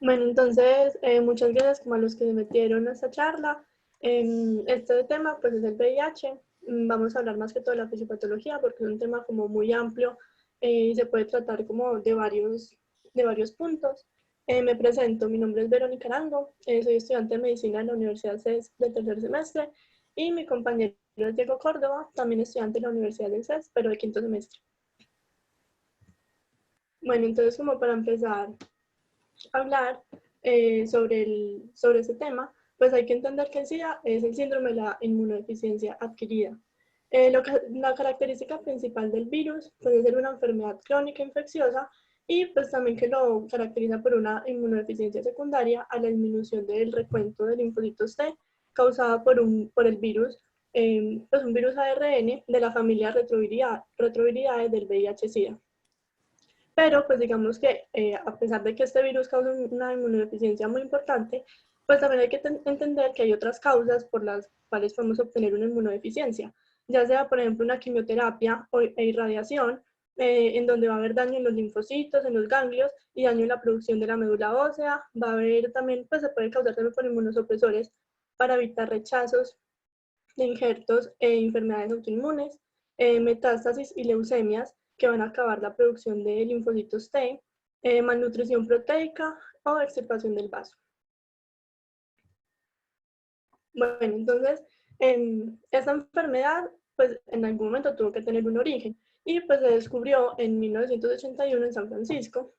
Bueno, entonces, muchas gracias como a los que se metieron a esta charla. Este tema pues es el VIH. Vamos a hablar más que todo de la fisiopatología porque es un tema como muy amplio y se puede tratar como de varios puntos. Me presento, mi nombre es Verónica Arango, soy estudiante de medicina en la Universidad CES de tercer semestre y mi compañero es Diego Córdoba, también estudiante de la Universidad del CES, pero de quinto semestre. Bueno, entonces como para empezar hablar sobre ese tema, pues hay que entender que el SIDA es el síndrome de la inmunodeficiencia adquirida. La característica principal del virus puede ser una enfermedad crónica infecciosa y pues también que lo caracteriza por una inmunodeficiencia secundaria a la disminución del recuento de linfocitos T causada por el virus, pues un virus ARN de la familia retroviridae del VIH-Sida. Pero pues digamos que a pesar de que este virus causa una inmunodeficiencia muy importante, pues también hay que entender que hay otras causas por las cuales podemos obtener una inmunodeficiencia, ya sea por ejemplo una quimioterapia e irradiación, en donde va a haber daño en los linfocitos, en los ganglios y daño en la producción de la médula ósea, va a haber también, pues se puede causar también por inmunosupresores para evitar rechazos de injertos e enfermedades autoinmunes, metástasis y leucemias que van a acabar la producción de linfocitos T, malnutrición proteica o extirpación del vaso. Bueno, entonces, esta enfermedad, pues en algún momento tuvo que tener un origen y pues se descubrió en 1981 en San Francisco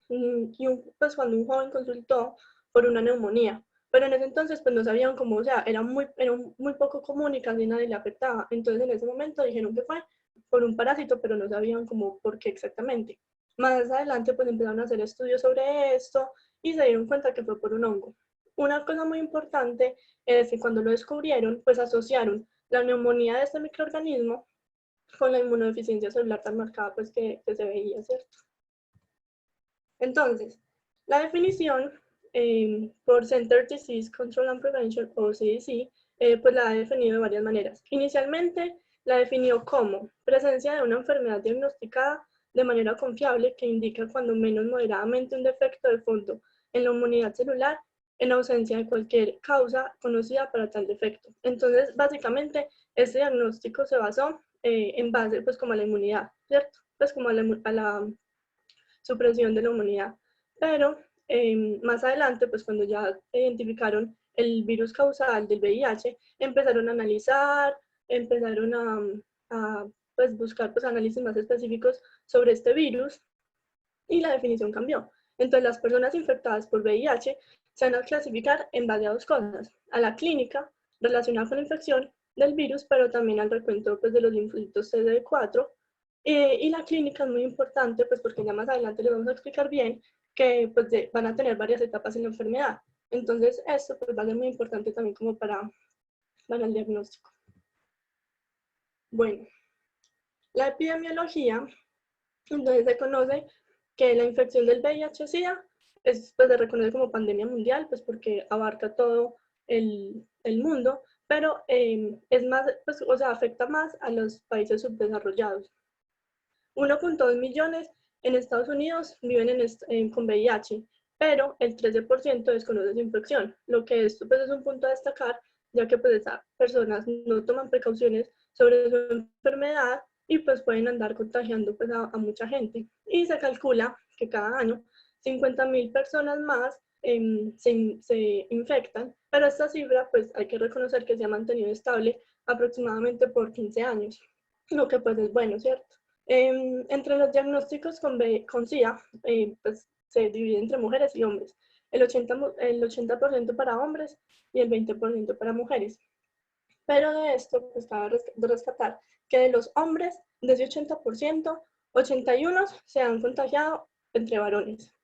pues cuando un joven consultó por una neumonía. Pero en ese entonces pues no sabían cómo, o sea, era muy poco común y casi nadie le afectaba. Entonces en ese momento dijeron que fue por un parásito, pero no sabían cómo, por qué exactamente. Más adelante pues empezaron a hacer estudios sobre esto y se dieron cuenta que fue por un hongo. Una cosa muy importante es que cuando lo descubrieron, pues asociaron la neumonía de este microorganismo con la inmunodeficiencia celular tan marcada pues que se veía, ¿cierto? Entonces, la definición por Center Disease Control and Prevention, o CDC, pues la ha definido de varias maneras. Inicialmente, la definió como presencia de una enfermedad diagnosticada de manera confiable que indica cuando menos moderadamente un defecto de fondo en la inmunidad celular en ausencia de cualquier causa conocida para tal defecto. Entonces, básicamente, este diagnóstico se basó en base, pues, como a la inmunidad, ¿cierto? Pues como a la supresión de la humanidad. Pero más adelante, pues cuando ya identificaron el virus causal del VIH, empezaron a analizar, empezaron a pues, buscar pues, análisis más específicos sobre este virus y la definición cambió. Entonces, las personas infectadas por VIH se van a clasificar en base a dos cosas, a la clínica relacionada con la infección del virus, pero también al recuento pues, de los linfocitos CD4. Y la clínica es muy importante, pues porque ya más adelante les vamos a explicar bien que pues, van a tener varias etapas en la enfermedad. Entonces, esto pues, va a ser muy importante también como para el diagnóstico. Bueno, la epidemiología, entonces se conoce que la infección del VIH-Sida es, pues, se reconoce como pandemia mundial, pues porque abarca todo el mundo, pero es más, pues, o sea, afecta más a los países subdesarrollados. 1,2 millones en Estados Unidos viven con VIH, pero el 13% desconoce su infección, lo que esto pues, es un punto a destacar, ya que pues, esas personas no toman precauciones sobre su enfermedad y pues pueden andar contagiando pues, a mucha gente. Y se calcula que cada año 50,000 personas más se infectan, pero esta cifra pues hay que reconocer que se ha mantenido estable aproximadamente por 15 años, lo que pues es bueno, ¿cierto? Entre los diagnósticos con SIDA, pues, se divide entre mujeres y hombres. El 80% para hombres y el 20% para mujeres. Pero de esto, pues cabe rescatar que de los hombres, de ese 80%, 81 se han contagiado entre varones.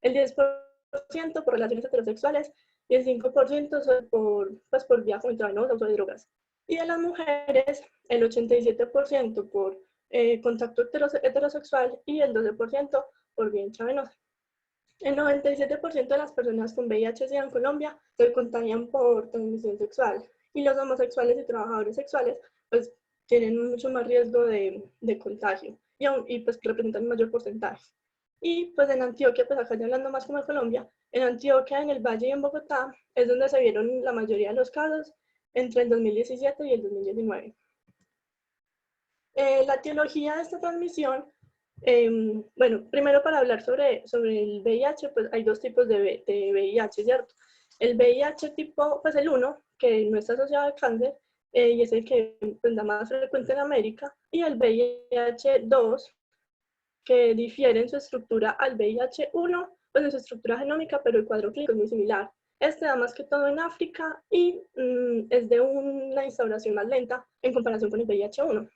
El 10% por relaciones heterosexuales y el 5% pues, por vía intravenosa, uso de drogas. Y de las mujeres, el 87% por contacto heterosexual y el 12% por vía intravenosa. El 97% de las personas con VIH-Sida en Colombia se contagian por transmisión sexual y los homosexuales y trabajadores sexuales pues tienen mucho más riesgo de contagio y pues representan un mayor porcentaje. Y pues en Antioquia, pues acá ya hablando más como de Colombia, en Antioquia, en el Valle y en Bogotá es donde se vieron la mayoría de los casos entre el 2017 y el 2019. La etiología de esta transmisión, bueno, primero para hablar sobre el VIH, pues hay dos tipos de VIH, ¿cierto? El VIH tipo, pues el 1, que no está asociado al cáncer, y es el que pues, da más frecuente en América, y el VIH-2, que difiere en su estructura al VIH-1, pues en su estructura genómica, pero el cuadro clínico es muy similar. Este da más que todo en África y es de una instauración más lenta en comparación con el VIH-1.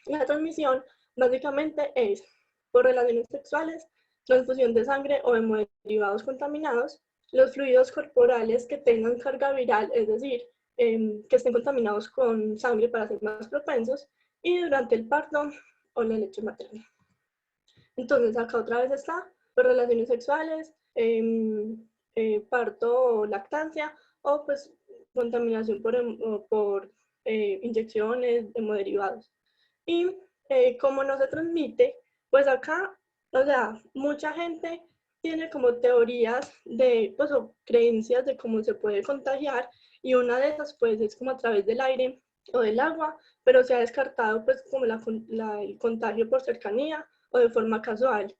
La transmisión básicamente es por relaciones sexuales, transfusión de sangre o hemoderivados contaminados, los fluidos corporales que tengan carga viral, es decir, que estén contaminados con sangre para ser más propensos, y durante el parto o la leche materna. Entonces acá otra vez está por relaciones sexuales, parto o lactancia, o pues contaminación por inyecciones, hemoderivados. Y como no se transmite, pues acá, o sea, mucha gente tiene como teorías de, pues, o creencias de cómo se puede contagiar, y una de esas pues es como a través del aire o del agua, pero se ha descartado pues como el contagio por cercanía o de forma casual.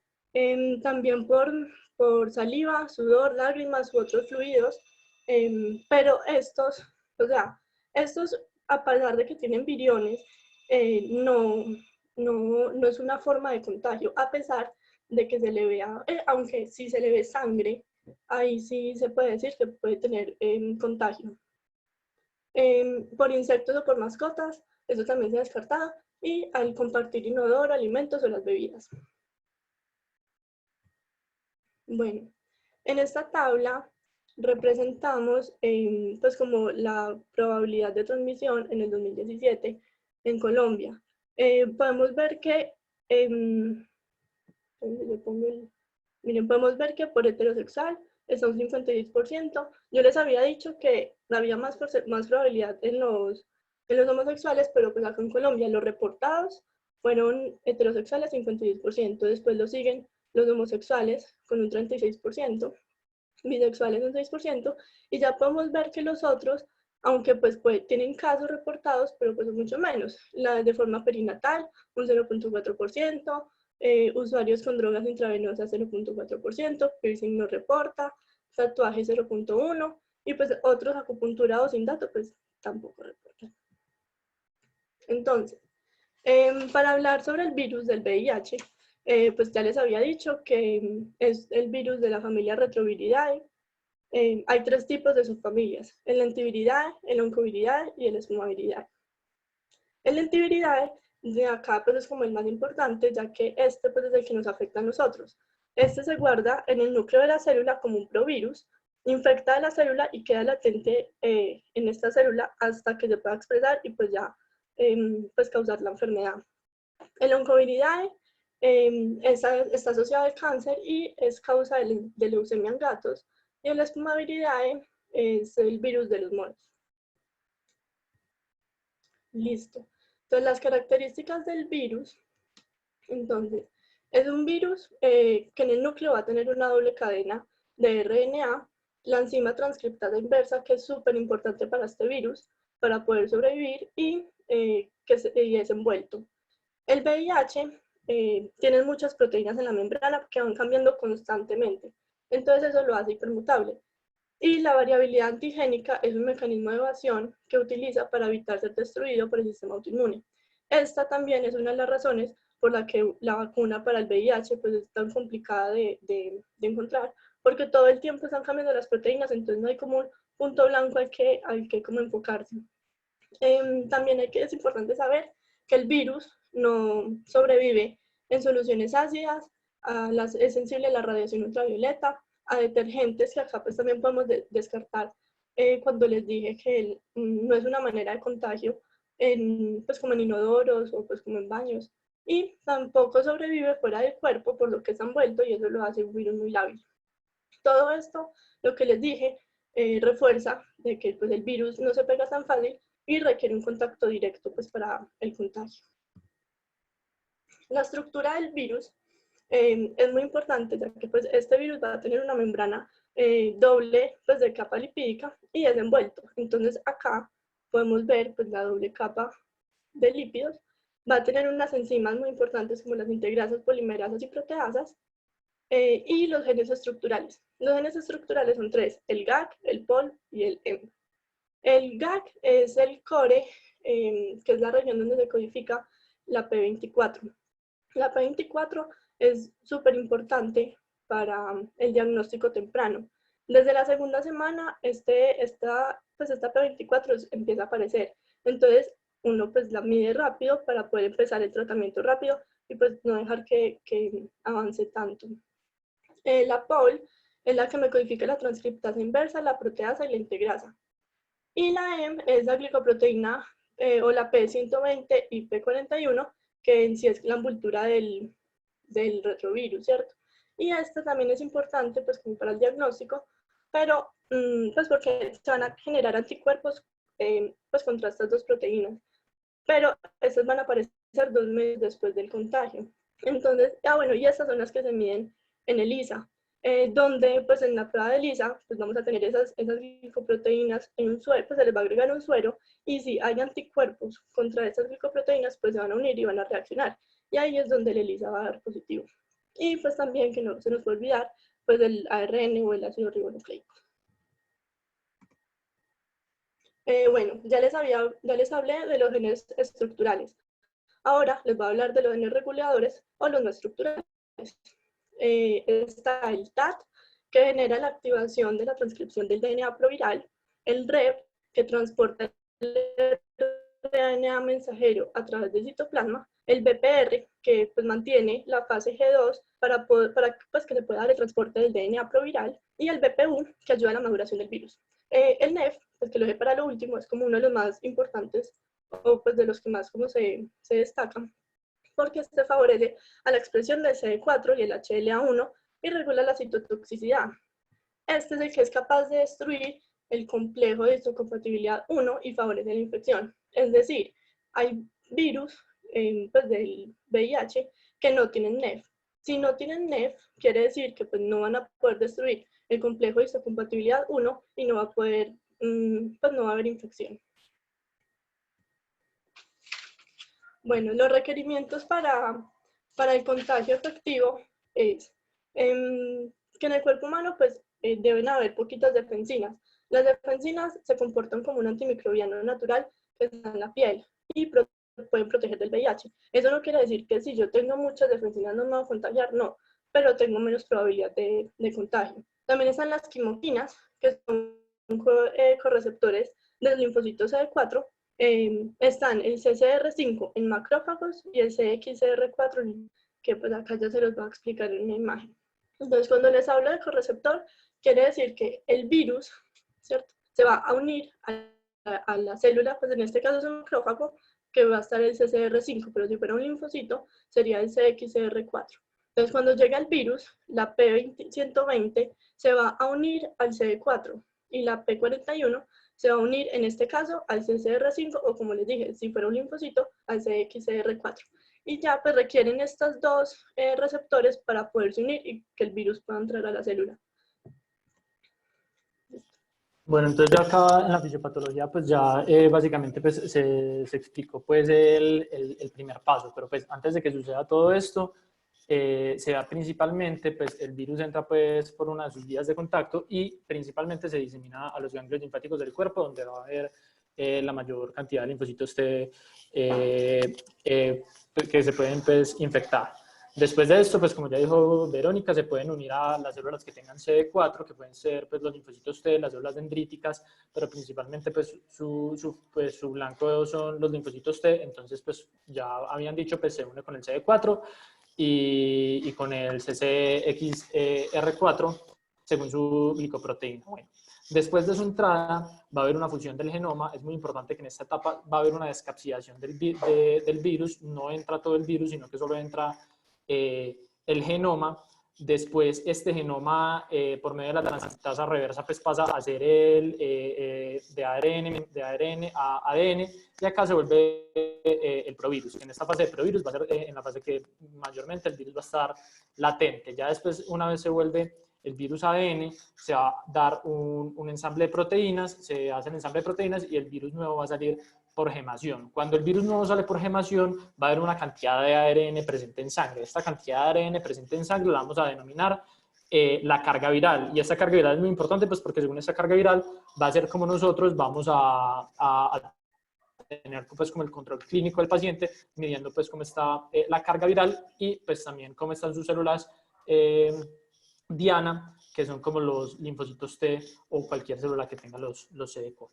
También por saliva, sudor, lágrimas u otros fluidos, pero estos, o sea, estos a pesar de que tienen viriones, no es una forma de contagio, a pesar de que se le vea, aunque sí se le ve sangre, ahí sí se puede decir que puede tener contagio. Por insectos o por mascotas, eso también se ha descartado, y al compartir inodoro, alimentos o las bebidas. Bueno, en esta tabla representamos pues como la probabilidad de transmisión en el 2017 en Colombia. Podemos ver que, miren, podemos ver que por heterosexual está un 56%. Yo les había dicho que había más probabilidad en los homosexuales, pero pues acá en Colombia los reportados fueron heterosexuales 56%, después lo siguen los homosexuales con un 36%, bisexuales un 6%, y ya podemos ver que los otros, aunque pues tienen casos reportados, pero pues mucho menos. La de forma perinatal, un 0.4%, usuarios con drogas intravenosas 0.4%, piercing no reporta, tatuaje 0.1%, y pues otros acupuntura o sin dato, pues tampoco reportan. Entonces, para hablar sobre el virus del VIH, pues ya les había dicho que es el virus de la familia Retroviridae. Hay tres tipos de subfamilias: el Lentiviridad, el Oncoviridad y el Spumaviridae. El Lentiviridad de acá pues es como el más importante, ya que este pues es el que nos afecta a nosotros. Este se guarda en el núcleo de la célula como un provirus, infecta a la célula y queda latente en esta célula hasta que se pueda expresar y pues ya pues causar la enfermedad. El Oncoviridad está asociado al cáncer y es causa de leucemia en gatos, y el Spumaviridae es el virus de los monos. Listo. Entonces, las características del virus, entonces, es un virus que en el núcleo va a tener una doble cadena de RNA, la enzima transcriptasa inversa, que es súper importante para este virus, para poder sobrevivir, y es envuelto. El VIH tiene muchas proteínas en la membrana que van cambiando constantemente, entonces eso lo hace hipermutable. Y la variabilidad antigénica es un mecanismo de evasión que utiliza para evitar ser destruido por el sistema autoinmune. Esta también es una de las razones por la que la vacuna para el VIH pues, es tan complicada de encontrar, porque todo el tiempo están cambiando las proteínas, entonces no hay como un punto blanco al que como enfocarse. También es importante saber que el virus no sobrevive en soluciones ácidas, es sensible a la radiación ultravioleta, a detergentes, que acá pues también podemos descartar cuando les dije que no es una manera de contagio, pues como en inodoros o pues como en baños, y tampoco sobrevive fuera del cuerpo, por lo que está envuelto, y eso lo hace un virus muy lábil. Todo esto, lo que les dije, refuerza de que pues, el virus no se pega tan fácil y requiere un contacto directo pues, para el contagio. La estructura del virus es muy importante, ya que pues, este virus va a tener una membrana doble pues, de capa lipídica y es envuelto. Entonces acá podemos ver pues, la doble capa de lípidos. Va a tener unas enzimas muy importantes como las integrasas, polimerasas y proteasas, y los genes estructurales. Los genes estructurales son tres: el GAG, el POL y el EMP. El GAG es el core, que es la región donde se codifica la P24. La P24 es súper importante para el diagnóstico temprano. Desde la segunda semana, esta P24 empieza a aparecer. Entonces, uno pues la mide rápido para poder empezar el tratamiento rápido y pues no dejar que avance tanto. La POL es la que me codifica la transcriptasa inversa, la proteasa y la integrasa. Y la EM es la glicoproteína o la P120 y P41, que en sí es la envoltura del retrovirus, ¿cierto? Y esta también es importante pues como para el diagnóstico, pero pues porque se van a generar anticuerpos pues contra estas dos proteínas, pero estas van a aparecer 2 meses después del contagio. Entonces, bueno, y estas son las que se miden en ELISA, donde pues en la prueba de ELISA pues vamos a tener esas glicoproteínas en un suero, pues se les va a agregar un suero, y si hay anticuerpos contra esas glicoproteínas pues se van a unir y van a reaccionar, y ahí es donde el ELISA va a dar positivo. Y pues también que no se nos puede olvidar pues el ARN o el ácido ribonucleico. Bueno, ya les hablé de los genes estructurales. Ahora les voy a hablar de los genes reguladores o los no estructurales. Está el TAT, que genera la activación de la transcripción del DNA proviral, el REP, que transporta el RNA mensajero a través del citoplasma, el BPR, que pues, mantiene la fase G2 para pues, que se pueda dar el transporte del DNA proviral, y el BPU, que ayuda a la maduración del virus. El NEF, pues, que lo dejé para lo último, es como uno de los más importantes o pues, de los que más como se destacan, porque este favorece a la expresión del CD4 y el HLA1 y regula la citotoxicidad. Este es el que es capaz de destruir el complejo de histocompatibilidad 1 y favorece la infección. Es decir, hay virus pues del VIH que no tienen NEF. Si no tienen NEF, quiere decir que pues, no van a poder destruir el complejo de histocompatibilidad 1 y no va a poder, pues no va a haber infección. Bueno, los requerimientos para el contagio efectivo es que en el cuerpo humano pues, deben haber poquitas defensinas. Las defensinas se comportan como un antimicrobiano natural que está en la piel y pueden proteger del VIH. Eso no quiere decir que si yo tengo muchas defensinas no me voy a contagiar, no, pero tengo menos probabilidad de contagio. También están las quimoquinas, que son correceptores del linfocito CD4. Están el CCR5 en macrófagos y el CXCR4, que pues acá ya se los voy a explicar en una imagen. Entonces, cuando les hablo de correceptor, quiere decir que el virus, ¿cierto?, se va a unir a la célula, pues en este caso es un macrófago, que va a estar el CCR5, pero si fuera un linfocito, sería el CXCR4. Entonces, cuando llega el virus, la P120 se va a unir al CD4 y la P41 se va a unir, en este caso, al CCR5 o, como les dije, si fuera un linfocito, al CXCR4. Y ya pues requieren estos dos receptores para poderse unir y que el virus pueda entrar a la célula. Bueno, entonces ya acá en la fisiopatología pues ya básicamente pues se explicó pues el primer paso, pero pues antes de que suceda todo esto, se da principalmente, pues el virus entra pues por una de sus vías de contacto y principalmente se disemina a los ganglios linfáticos del cuerpo, donde va a haber la mayor cantidad de linfocitos T que se pueden pues infectar. Después de esto, pues como ya dijo Verónica, se pueden unir a las células que tengan CD4, que pueden ser pues los linfocitos T, las células dendríticas, pero principalmente pues su blanco son los linfocitos T, entonces pues ya habían dicho, pues se une con el CD4 y con el CCXR4 según su glicoproteína. Bueno, después de su entrada va a haber una fusión del genoma. Es muy importante que en esta etapa va a haber una descapsidación del virus. No entra todo el virus, sino que solo entra el genoma. Después, este genoma, por medio de la transcriptasa reversa, pues pasa a ser de ARN a ADN, y acá se vuelve el provirus. En esta fase de provirus va a ser en la fase que mayormente el virus va a estar latente. Ya después, una vez se vuelve el virus ADN, se va a dar un ensamble de proteínas, se hace el ensamble de proteínas y el virus nuevo va a salir por gemación. Cuando el virus nuevo sale por gemación, va a haber una cantidad de ARN presente en sangre. Esta cantidad de ARN presente en sangre la vamos a denominar la carga viral. Y esta carga viral es muy importante, pues porque según esta carga viral va a ser como nosotros vamos a tener pues como el control clínico del paciente, midiendo pues cómo está la carga viral y pues también cómo están sus células diana, que son como los linfocitos T o cualquier célula que tenga los CD4.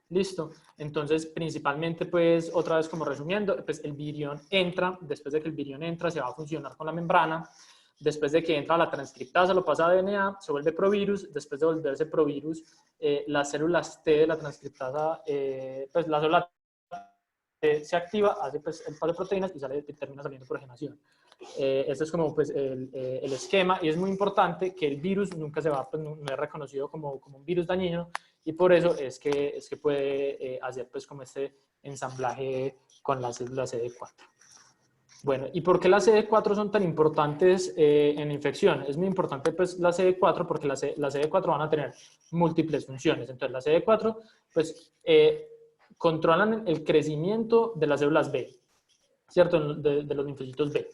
Listo. Entonces, principalmente, pues, otra vez como resumiendo, pues el virión entra, después de que el virión entra, se va a funcionar con la membrana, después de que entra la transcriptasa, lo pasa a DNA, se vuelve provirus, después de volverse provirus, las células T de la transcriptasa, pues la célula T se activa, hace pues, el paso de proteínas y termina saliendo por gemación. Este es como pues, el esquema, y es muy importante que el virus nunca se va, pues, no es reconocido como un virus dañino, y por eso es que puede hacer pues, como este ensamblaje con las células CD4. Bueno, ¿y por qué las CD4 son tan importantes en infección? Es muy importante pues las CD4 porque las CD4 van a tener múltiples funciones. Entonces las CD4 pues controlan el crecimiento de las células B, ¿cierto? De los linfocitos B.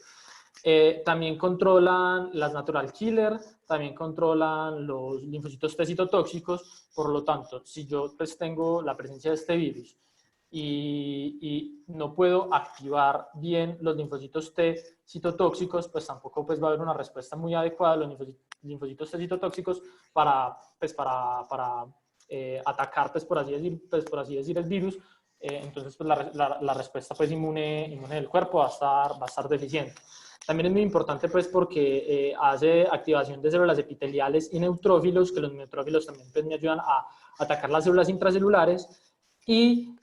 También controlan las natural killer, también controlan los linfocitos T citotóxicos. Por lo tanto, si yo pues tengo la presencia de este virus y no puedo activar bien los linfocitos T citotóxicos, pues tampoco pues va a haber una respuesta muy adecuada a los linfocitos T citotóxicos para atacar, pues por así decir, el virus. Entonces pues la respuesta pues inmune del cuerpo va a estar deficiente. También es muy importante pues porque hace activación de células epiteliales y neutrófilos, que los neutrófilos también pues, me ayudan a atacar las células intracelulares, y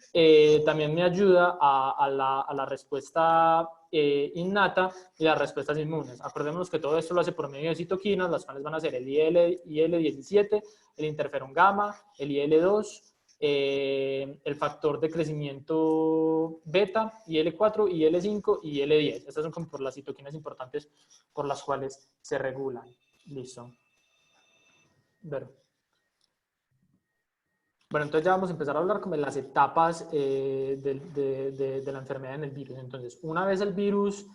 también me ayuda a la respuesta innata y las respuestas inmunes. Acordémonos que todo esto lo hace por medio de citoquinas, las cuales van a ser el IL-17, el interferón gamma, el IL-2, el factor de crecimiento beta, IL-4, IL-5 y IL-10. Estas son como por las citoquinas importantes por las cuales se regulan. Listo. Bueno, entonces ya vamos a empezar a hablar como de las etapas de la enfermedad en el virus. Entonces, una vez el virus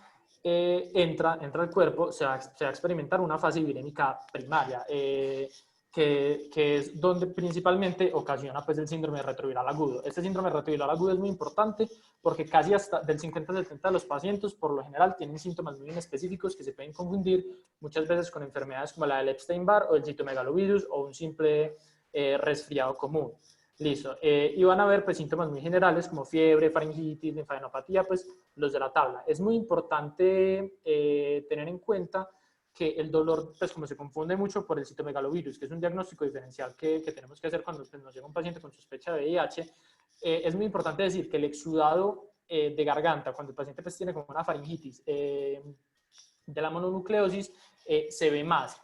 entra al cuerpo, se va a experimentar una fase virémica primaria, que es donde principalmente ocasiona pues, el síndrome retroviral agudo. Este síndrome retroviral agudo es muy importante porque casi hasta del 50-70% de los pacientes, por lo general, tienen síntomas muy específicos que se pueden confundir muchas veces con enfermedades como la del Epstein-Barr o el citomegalovirus o un simple resfriado común. Listo. Y van a ver pues, síntomas muy generales como fiebre, faringitis, linfadenopatía, pues los de la tabla. Es muy importante tener en cuenta que el dolor, pues como se confunde mucho por el citomegalovirus, que es un diagnóstico diferencial que tenemos que hacer cuando pues, nos llega un paciente con sospecha de VIH, es muy importante decir que el exudado de garganta, cuando el paciente pues, tiene como una faringitis de la mononucleosis, se ve más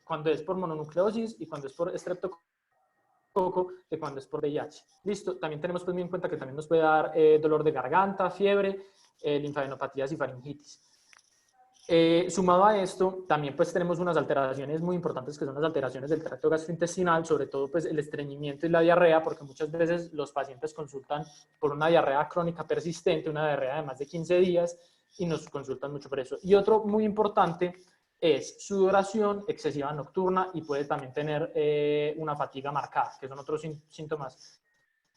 cuando es por mononucleosis y cuando es por estreptococo que cuando es por VIH. Listo, también tenemos pues muy en cuenta que también nos puede dar dolor de garganta, fiebre, linfadenopatías y faringitis. Sumado a esto, también pues tenemos unas alteraciones muy importantes que son las alteraciones del tracto gastrointestinal, sobre todo pues el estreñimiento y la diarrea, porque muchas veces los pacientes consultan por una diarrea crónica persistente, una diarrea de más de 15 días, y nos consultan mucho por eso. Y otro muy importante es sudoración excesiva nocturna y puede también tener una fatiga marcada, que son otros síntomas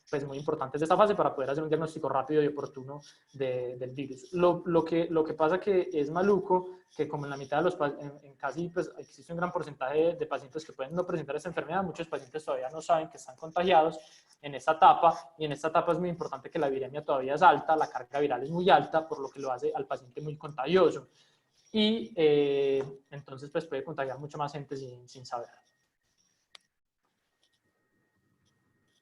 pues, muy importantes de esta fase para poder hacer un diagnóstico rápido y oportuno del virus. Lo que pasa que es maluco, que como en la mitad de los en casi pues, existe un gran porcentaje de pacientes que pueden no presentar esta enfermedad, muchos pacientes todavía no saben que están contagiados en esta etapa, y en esta etapa es muy importante que la viremia todavía es alta, la carga viral es muy alta, por lo que lo hace al paciente muy contagioso. Y entonces pues puede contagiar mucho más gente sin saber.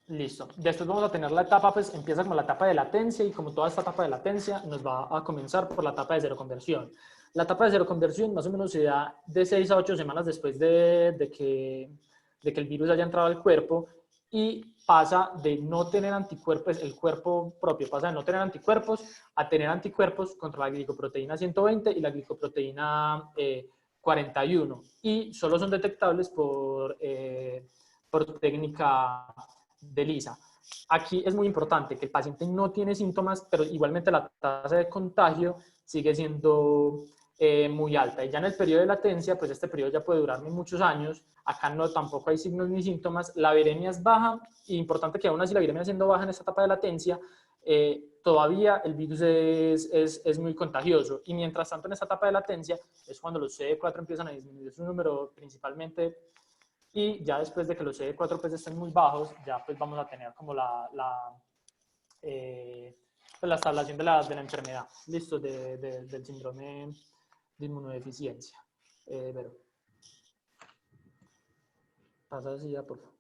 Listo. Después vamos a tener la etapa, pues empieza como la etapa de latencia, y como toda esta etapa de latencia nos va a comenzar por la etapa de seroconversión. La etapa de seroconversión más o menos se da de 6 a 8 semanas después de que el virus haya entrado al cuerpo y pasa de no tener anticuerpos, el cuerpo propio pasa de no tener anticuerpos a tener anticuerpos contra la glicoproteína 120 y la glicoproteína 41 y solo son detectables por técnica de ELISA. Aquí es muy importante que el paciente no tiene síntomas, pero igualmente la tasa de contagio sigue siendo muy alta. Y ya en el periodo de latencia, pues este periodo ya puede durar muchos años. Acá no, tampoco hay signos ni síntomas. La viremia es baja, y importante que aún así la viremia siendo baja en esta etapa de latencia, todavía el virus es muy contagioso. Y mientras tanto en esta etapa de latencia es cuando los CD4 empiezan a disminuir su número principalmente. Y ya después de que los CD4 pues estén muy bajos, ya pues vamos a tener como pues la instalación de la enfermedad, listo, del síndrome de inmunodeficiencia. Pero, pasa así ya, por favor.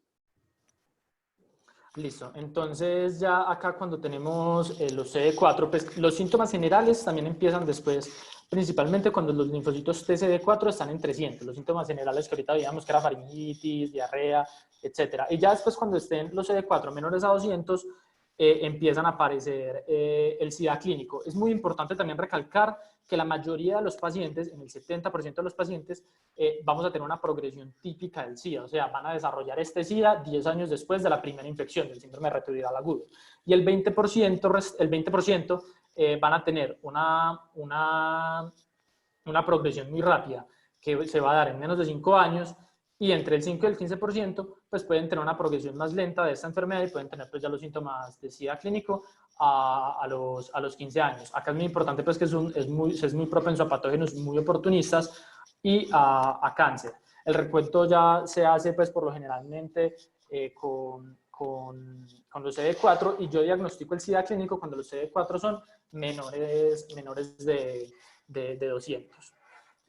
Listo, entonces ya acá cuando tenemos los CD4, pues los síntomas generales también empiezan después, principalmente cuando los linfocitos TCD4 están en 300, los síntomas generales que ahorita veíamos que era faringitis, diarrea, etc. Y ya después cuando estén los CD4 menores a 200, empiezan a aparecer el SIDA clínico. Es muy importante también recalcar que la mayoría de los pacientes, en el 70% de los pacientes, vamos a tener una progresión típica del SIDA, o sea, van a desarrollar este SIDA 10 años después de la primera infección del síndrome retroviral agudo. Y el 20% van a tener una progresión muy rápida, que se va a dar en menos de 5 años, y entre el 5 y el 15% pues pueden tener una progresión más lenta de esta enfermedad y pueden tener pues ya los síntomas de SIDA clínico a los 15 años. Acá es muy importante pues que es muy propenso a patógenos muy oportunistas y a cáncer. El recuento ya se hace pues por lo generalmente con los CD4 y yo diagnostico el SIDA clínico cuando los CD4 son menores de 200.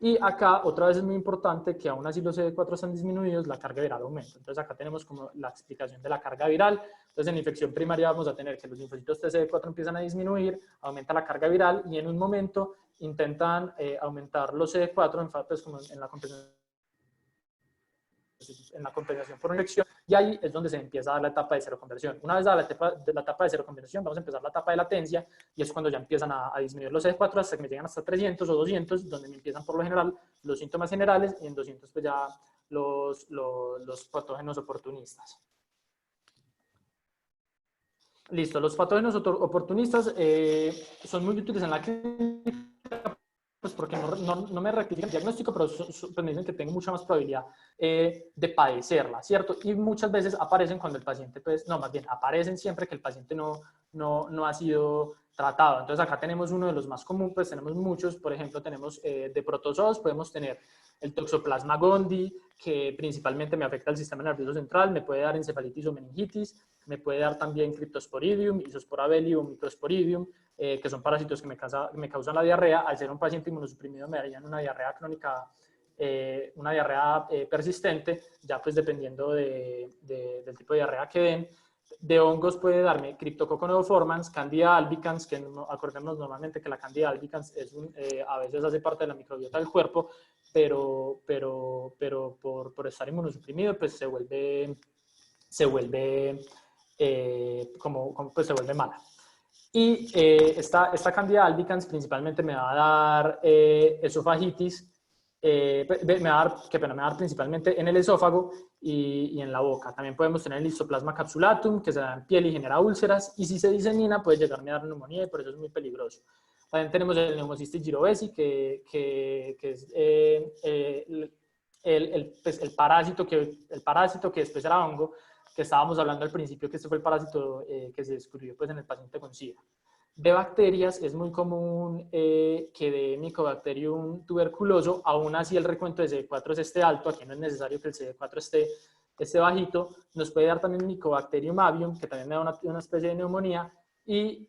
Y acá otra vez es muy importante que aún así los CD4 están disminuidos, la carga viral aumenta. Entonces acá tenemos como la explicación de la carga viral. Entonces en infección primaria vamos a tener que los linfocitos TCD4 empiezan a disminuir, aumenta la carga viral y en un momento intentan aumentar los CD4 pues como en la compensación por infección, y ahí es donde se empieza a dar la etapa de seroconversión. Una vez dada la etapa de seroconversión, vamos a empezar la etapa de latencia, y es cuando ya empiezan a disminuir los CD4 hasta que me llegan hasta 300 o 200, donde me empiezan por lo general los síntomas generales, y en 200 pues ya los patógenos oportunistas. Listo, los patógenos oportunistas son muy útiles en la clínica, pues porque no me rectifican el diagnóstico, pero pues me dicen que tengo mucha más probabilidad de padecerla, ¿cierto? Y muchas veces aparecen cuando el paciente, pues, no, más bien, aparecen siempre que el paciente no ha sido tratado. Entonces acá tenemos uno de los más comunes, pues tenemos muchos, por ejemplo, tenemos de protozoos, podemos tener el Toxoplasma gondii, que principalmente me afecta al sistema nervioso central, me puede dar encefalitis o meningitis, me puede dar también Cryptosporidium, Isospora o Microsporidium, que son parásitos que me causan la diarrea. Al ser un paciente inmunosuprimido me darían una diarrea crónica, una diarrea persistente, ya pues dependiendo del tipo de diarrea que den. De hongos puede darme Cryptococcus neoformans, Candida albicans, que acordémonos normalmente que la Candida albicans a veces hace parte de la microbiota del cuerpo, pero por estar inmunosuprimido pues se vuelve pues se vuelve mala. Y esta Candida albicans principalmente me va a dar esofagitis, me va a dar principalmente en el esófago y en la boca. También podemos tener el Histoplasma capsulatum, que se da en piel y genera úlceras, y si se disemina puede llegarme a dar neumonía y por eso es muy peligroso. También tenemos el Pneumocystis jirovecii, que es el parásito que después era hongo, que estábamos hablando al principio, que este fue el parásito que se descubrió pues, en el paciente con SIDA. De bacterias es muy común que de Mycobacterium tuberculoso, aún así el recuento de CD4 esté alto, aquí no es necesario que el CD4 esté bajito, nos puede dar también Mycobacterium avium, que también me da una especie de neumonía, y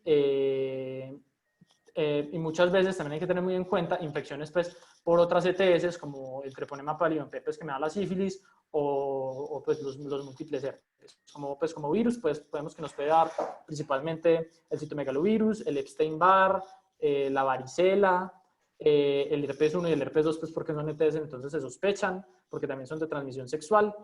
muchas veces también hay que tener muy en cuenta infecciones pues, por otras ETS, como el Treponema pallidum pues, que me da la sífilis, o pues, los múltiples herpes. Como virus, pues podemos que nos puede dar principalmente el citomegalovirus, el Epstein-Barr, la varicela, el herpes 1 y el herpes 2, pues porque son ETS, entonces se sospechan, porque también son de transmisión sexual.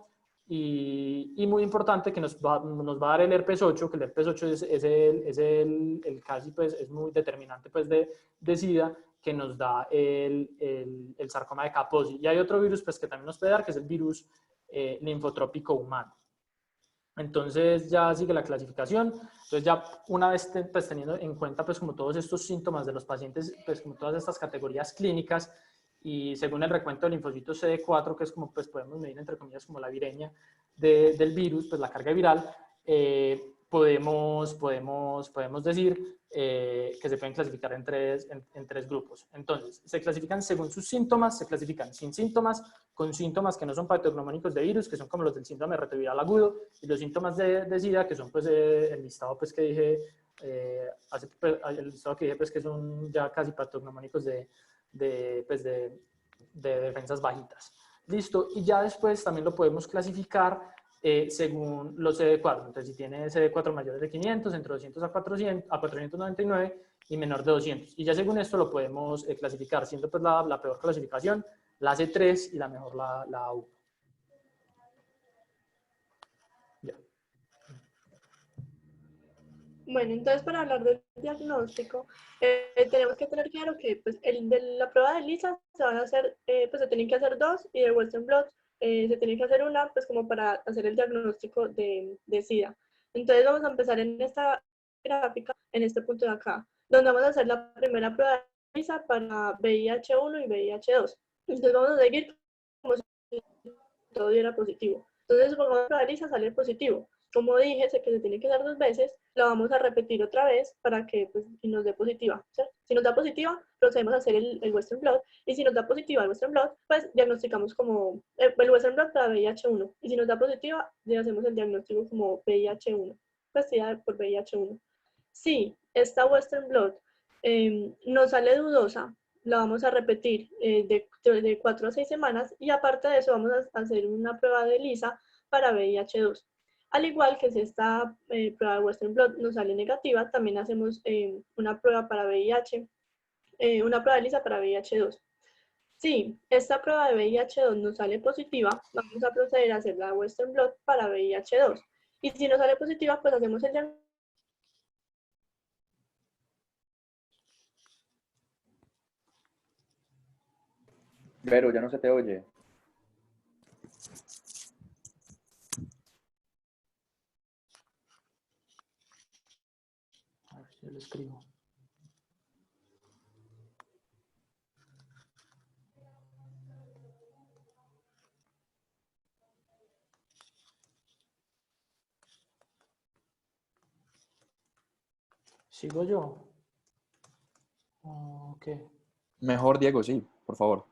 Y muy importante que nos va a dar el herpes 8, que el herpes 8 es el casi, pues, es muy determinante pues, de SIDA, que nos da el sarcoma de Kaposi. Y hay otro virus pues, que también nos puede dar, que es el virus linfotrópico humano. Entonces ya sigue la clasificación. Entonces ya una vez pues, teniendo en cuenta pues, como todos estos síntomas de los pacientes, pues como todas estas categorías clínicas, y según el recuento del linfocito CD4, que es como pues podemos medir entre comillas como la viremia del virus, pues la carga viral, podemos decir que se pueden clasificar en tres grupos. Entonces, se clasifican según sus síntomas, se clasifican sin síntomas, con síntomas que no son patognomónicos de virus, que son como los del síndrome retroviral agudo, y los síntomas de SIDA, que son pues el listado pues, que dije, el listado que dije pues, que son ya casi patognomónicos de defensas bajitas. Listo, y ya después también lo podemos clasificar según los CD4. Entonces, si tiene CD4 mayores de 500, entre 200 a 499 y menor de 200. Y ya según esto lo podemos clasificar, siendo pues la peor clasificación la C3 y la mejor la A1. Ya. Bueno, entonces para hablar del diagnóstico, tenemos que tener claro que pues, de la prueba de Lisa se van a hacer, pues se tienen que hacer 2 y de Western Blot se tiene que hacer una, pues como para hacer el diagnóstico de SIDA. Entonces vamos a empezar en esta gráfica, en este punto de acá, donde vamos a hacer la primera prueba de Lisa para VIH1 y VIH2. Entonces vamos a seguir como si todo diera positivo. Entonces, supongamos que la prueba de Lisa sale positivo. Como dije, sé que se tiene que hacer 2 veces, la vamos a repetir otra vez para que pues, nos dé positiva. ¿Cierto? Si nos da positiva, procedemos a hacer el Western Blot, y si nos da positiva el Western Blot, pues diagnosticamos como el Western Blot para VIH1, y si nos da positiva, ya hacemos el diagnóstico como VIH1, pues sí, por VIH1. Si esta Western Blot nos sale dudosa, la vamos a repetir de 4 a 6 semanas, y aparte de eso vamos a hacer una prueba de Lisa para VIH2. Al igual que si esta prueba de Western Blot nos sale negativa, también hacemos una prueba para VIH, una prueba de Lisa para VIH2. Si esta prueba de VIH2 nos sale positiva, vamos a proceder a hacer la Western Blot para VIH2. Y si nos sale positiva, pues hacemos el diagnóstico. Pero ya no se te oye. A ver si yo lo escribo. ¿Sigo yo? Ok. Mejor, Diego, sí, por favor.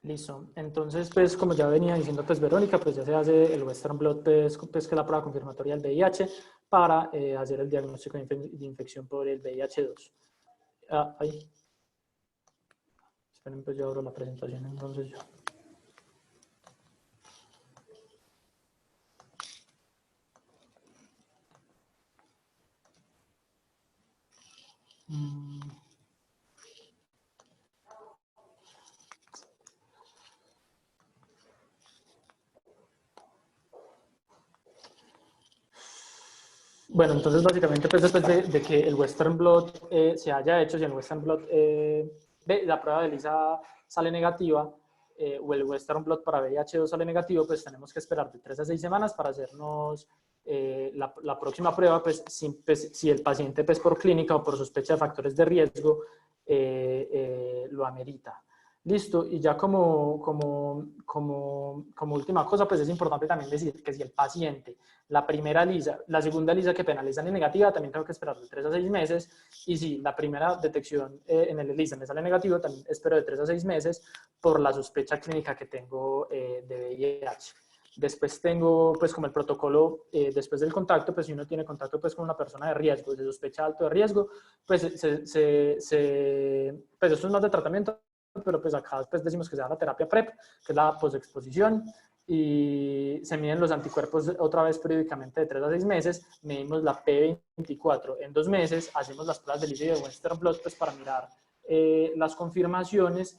Listo. Entonces, pues, como ya venía diciendo, pues, Verónica, pues, ya se hace el Western Blot, pues, que es la prueba confirmatoria del VIH, para hacer el diagnóstico de infección por el VIH2. Ahí. Esperen, pues, yo abro la presentación, entonces yo. Bueno, entonces básicamente pues después de que el Western Blot se haya hecho, si el Western Blot, la prueba de Lisa sale negativa o el Western Blot para VIH2 sale negativo, pues tenemos que esperar de 3 a 6 semanas para hacernos la próxima prueba, pues si el paciente pues por clínica o por sospecha de factores de riesgo lo amerita. Listo, y ya como última cosa, pues es importante también decir que si el paciente, la segunda Lisa que penaliza en negativa, también tengo que esperar de 3 a 6 meses, y si la primera detección en el Lisa me sale negativo, también espero de 3 a 6 meses por la sospecha clínica que tengo de VIH. Después tengo, pues, como el protocolo, después del contacto, pues, si uno tiene contacto, pues, con una persona de riesgo, de sospecha alto de riesgo, pues, pues esto es más de tratamiento, pero pues acá pues decimos que se da la terapia PrEP, que es la posexposición, y se miden los anticuerpos otra vez periódicamente de 3 a 6 meses, medimos la P24 en 2 meses, hacemos las pruebas de Lisa y de Western Blot pues para mirar las confirmaciones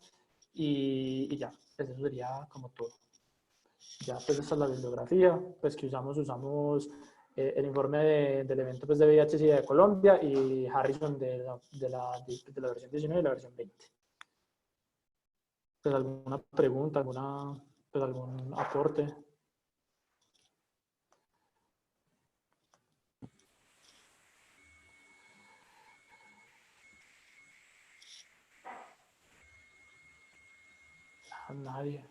y ya, pues eso sería como todo. Ya, pues esta es la bibliografía, pues que usamos el informe del evento pues, de VIH-Sida de Colombia y Harrison de la versión 19 y la versión 20. Pues alguna pregunta, pues, algún aporte. A nadie.